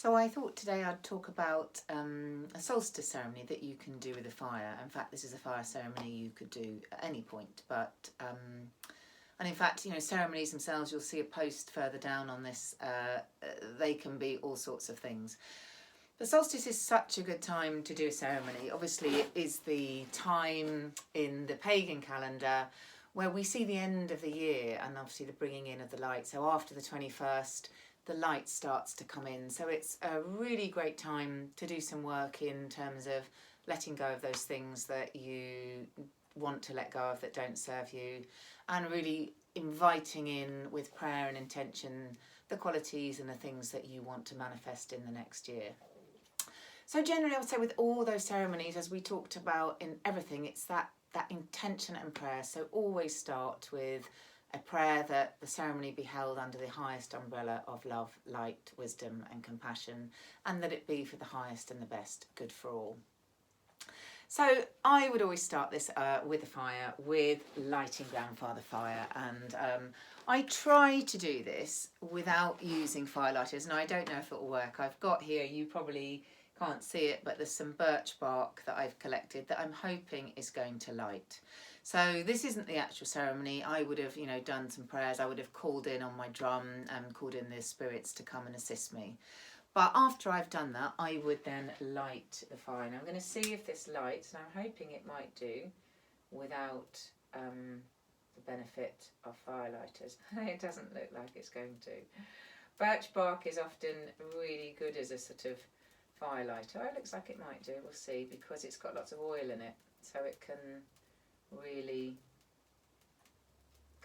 So I thought today I'd talk about a solstice ceremony that you can do with a fire. In fact, this is a fire ceremony you could do at any point, and in fact, you know, ceremonies themselves, you'll see a post further down on this, they can be all sorts of things. The solstice is such a good time to do a ceremony. Obviously, it is the time in the pagan calendar where we see the end of the year and obviously the bringing in of the light. So after the 21st, the light starts to come in. So it's a really great time to do some work in terms of letting go of those things that you want to let go of that don't serve you, and really inviting in with prayer and intention the qualities and the things that you want to manifest in the next year. So generally, I would say with all those ceremonies, as we talked about in everything, it's that intention and prayer. So always start with a prayer that the ceremony be held under the highest umbrella of love, light, wisdom and compassion, and that it be for the highest and the best good for all. So I would always start this with a fire, with lighting grandfather fire, and I try to do this without using firelighters. Now I don't know if it will work. I've got here, you probably can't see it, but there's some birch bark that I've collected that I'm hoping is going to light. So this isn't the actual ceremony. I would have, done some prayers. I would have called in on my drum and called in the spirits to come and assist me. But after I've done that, I would then light the fire. Now I'm going to see if this lights, and I'm hoping it might do without the benefit of firelighters. It doesn't look like it's going to. Birch bark is often really good as a sort of firelighter. Oh, it looks like it might do. We'll see, because it's got lots of oil in it, so it can really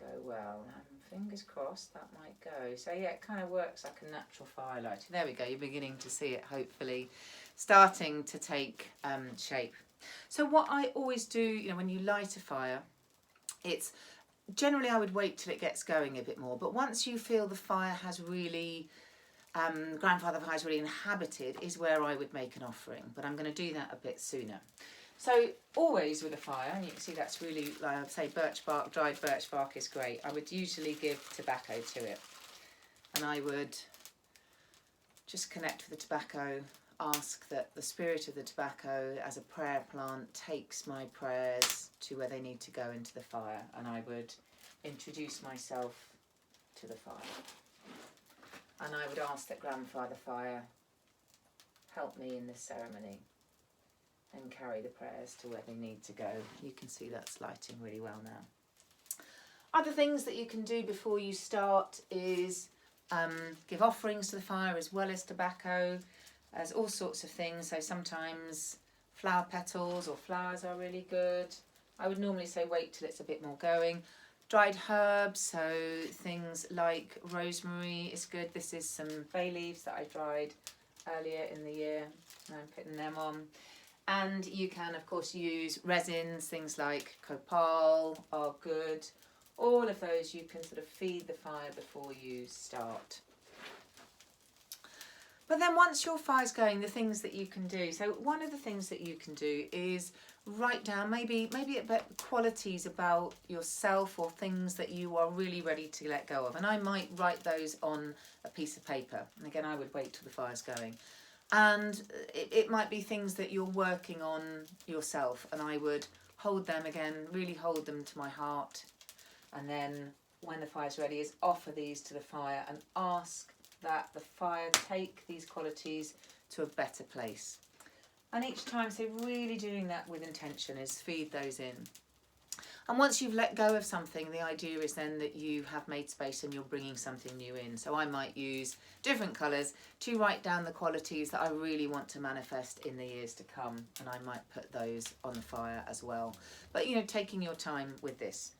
go well. Fingers crossed that might go. So yeah, it kind of works like a natural firelighter. There we go. You're beginning to see it, hopefully starting to take shape. So what I always do, when you light a fire, it's generally I would wait till it gets going a bit more. But once you feel the fire has really grandfather fire is really inhabited, is where I would make an offering, but I'm going to do that a bit sooner. So always with a fire, and you can see that's really, like I say, birch bark, dried birch bark is great. I would usually give tobacco to it, and I would just connect with the tobacco, ask that the spirit of the tobacco as a prayer plant takes my prayers to where they need to go into the fire, and I would introduce myself to the fire. And I would ask that grandfather fire help me in this ceremony and carry the prayers to where they need to go. You can see that's lighting really well now. Other things that you can do before you start is give offerings to the fire as well as tobacco. There's all sorts of things. So sometimes flower petals or flowers are really good. I would normally say wait till it's a bit more going. Dried herbs, so things like rosemary is good. This is some bay leaves that I dried earlier in the year, and I'm putting them on. And you can, of course, use resins. Things like copal are good. All of those you can sort of feed the fire before you start. But then once your fire's going, the things that you can do. So one of the things that you can do is write down maybe about qualities about yourself or things that you are really ready to let go of. And I might write those on a piece of paper. And again, I would wait till the fire's going. And it might be things that you're working on yourself, and I would hold them again, really hold them to my heart. And then when the fire's ready, is offer these to the fire and ask that the fire take these qualities to a better place. And each time, so really doing that with intention, is feed those in. And once you've let go of something, the idea is then that you have made space and you're bringing something new in. So I might use different colours to write down the qualities that I really want to manifest in the years to come. And I might put those on the fire as well. But, taking your time with this.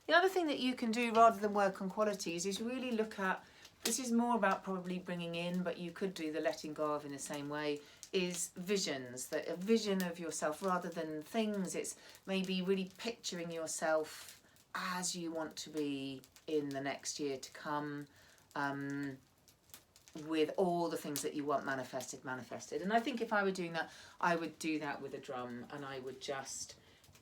The other thing that you can do rather than work on qualities is really look at, this is more about probably bringing in, but you could do the letting go of in the same way, is visions, that a vision of yourself rather than things. It's maybe really picturing yourself as you want to be in the next year to come, with all the things that you want manifested. And I think if I were doing that, I would do that with a drum, and I would just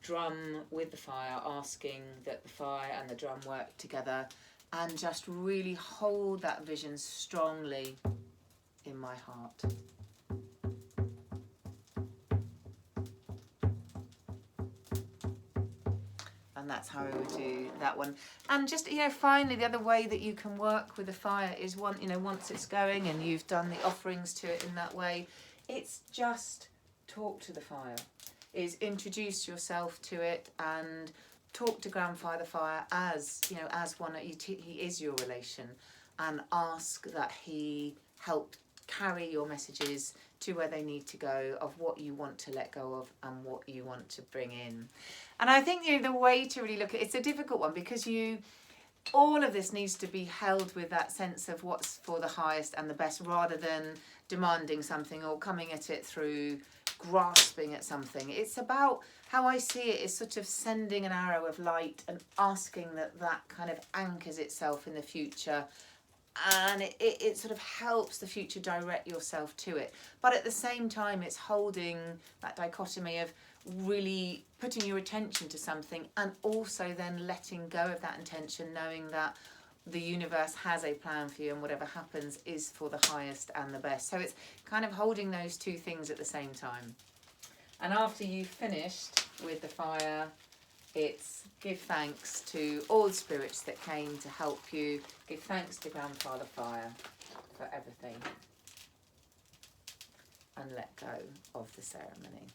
drum with the fire, asking that the fire and the drum work together, and just really hold that vision strongly in my heart. And that's how we would do that one. And just, finally, the other way that you can work with the fire is once it's going and you've done the offerings to it in that way, it's just talk to the fire, is introduce yourself to it and talk to Grandfather Fire as one that he is your relation, and ask that he help carry your messages to where they need to go, of what you want to let go of and what you want to bring in. And I think the way to really look at it's a difficult one, because all of this needs to be held with that sense of what's for the highest and the best, rather than demanding something or coming at it through grasping at something. It's about, how I see it, is sort of sending an arrow of light and asking that kind of anchors itself in the future, and it sort of helps the future direct yourself to it. But at the same time, it's holding that dichotomy of really putting your attention to something and also then letting go of that intention, knowing that the universe has a plan for you and whatever happens is for the highest and the best. So it's kind of holding those two things at the same time. And after you've finished with the fire, it's give thanks to all the spirits that came to help you. Give thanks to Grandfather Fire for everything. And let go of the ceremony.